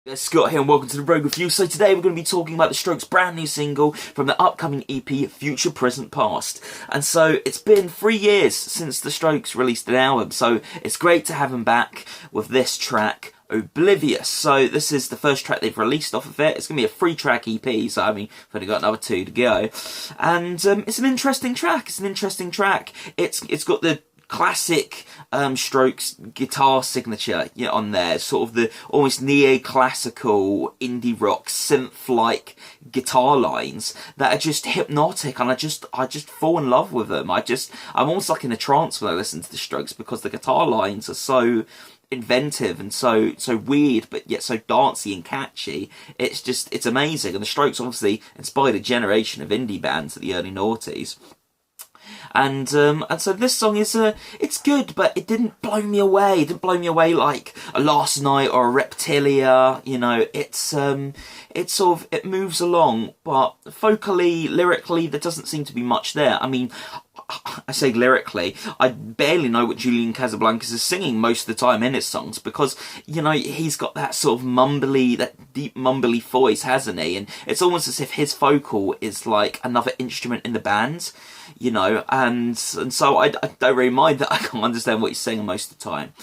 It's Scott here and welcome to the Rogue Review. So today we're going to be talking about the Strokes' brand new single from the upcoming EP, Future, Present, Past. And so it's been 3 years since the Strokes released an album, so it's great to have them back with this track, Oblivious. So this is the first track they've released off of it. It's going to be a 3-track EP, so I mean, we've only got another 2 to go. And it's an interesting track. It's got the classic Strokes guitar signature on there, sort of the almost neoclassical indie rock synth-like guitar lines that are just hypnotic, and I just fall in love with them. I'm almost like in a trance when I listen to the Strokes because the guitar lines are so inventive and so weird, but yet so dancey and catchy. It's amazing, and the Strokes obviously inspired a generation of indie bands at the early noughties. And so this song is it's good, but it didn't blow me away. It didn't blow me away like a Last Night or a Reptilia. It moves along, but vocally, lyrically, there doesn't seem to be much there. I mean, I say lyrically, I barely know what Julian Casablancas is singing most of the time in his songs, because, he's got that sort of mumbly, that deep mumbly voice, hasn't he? And it's almost as if his vocal is like another instrument in the band, and so I don't really mind that I can't understand what he's saying most of the time.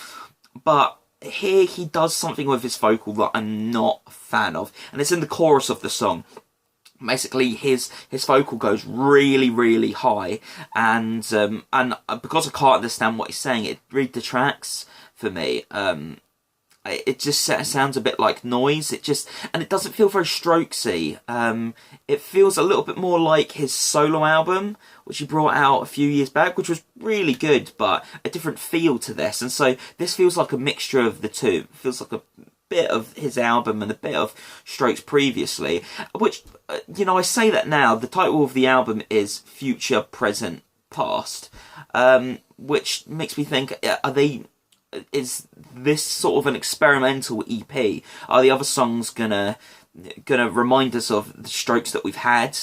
But here he does something with his vocal that I'm not a fan of, and it's in the chorus of the song. Basically, his vocal goes really, really high, and because I can't understand what he's saying, it really detracts for me. It just sounds a bit like noise. And it doesn't feel very Strokesy. It feels a little bit more like his solo album, which he brought out a few years back, which was really good, but a different feel to this. And so this feels like a mixture of the two. It feels like a bit of his album and a bit of Strokes previously, which, I say that now. The title of the album is Future, Present, Past, which makes me think, is this sort of an experimental EP? Are the other songs gonna remind us of the Strokes that we've had?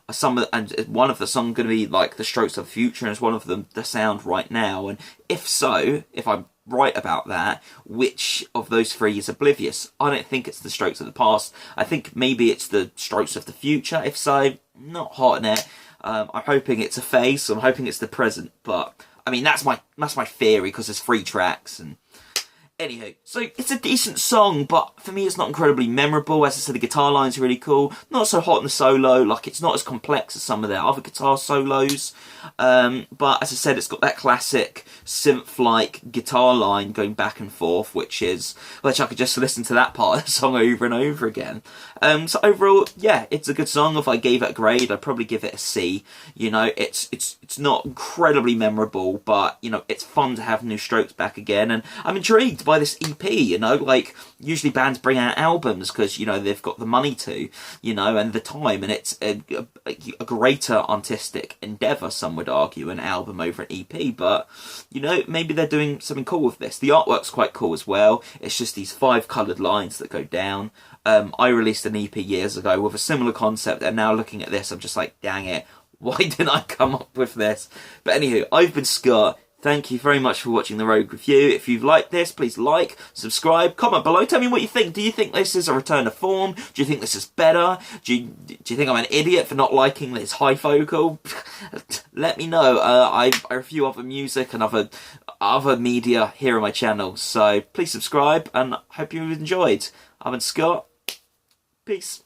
And one of the songs going to be like the Strokes of the future, and is one of them the sound right now? And if so, if I'm right about that, which of those 3 is Oblivious? I don't think it's the Strokes of the past. I think maybe it's the Strokes of the future. If so, not hot in it. I'm hoping it's a phase. I'm hoping it's the present, but I mean that's my theory, because there's 3 tracks. And anywho, so it's a decent song, but for me it's not incredibly memorable. As I said, the guitar line's really cool. Not so hot in the solo, like it's not as complex as some of their other guitar solos. But as I said, it's got that classic synth-like guitar line going back and forth, which I could just listen to that part of the song over and over again. So overall, yeah, it's a good song. If I gave it a grade, I'd probably give it a C. It's not incredibly memorable, but it's fun to have new Strokes back again, and I'm intrigued by this EP. Like usually bands bring out albums because they've got the money to, and the time, and it's a greater artistic endeavour, some would argue, an album over an EP. But maybe they're doing something cool with this. The artwork's quite cool as well. It's just these 5 coloured lines that go down. I released an EP years ago with a similar concept, and now looking at this, I'm just like, dang it, why didn't I come up with this? But anywho, I've been Scott. Thank you very much for watching the Rogue Review. If you've liked this, please like, subscribe, comment below. Tell me what you think. Do you think this is a return to form? Do you think this is better? Do you think I'm an idiot for not liking this high vocal? Let me know. I review other music and other media here on my channel. So please subscribe, and I hope you enjoyed. I've been Scott. Peace.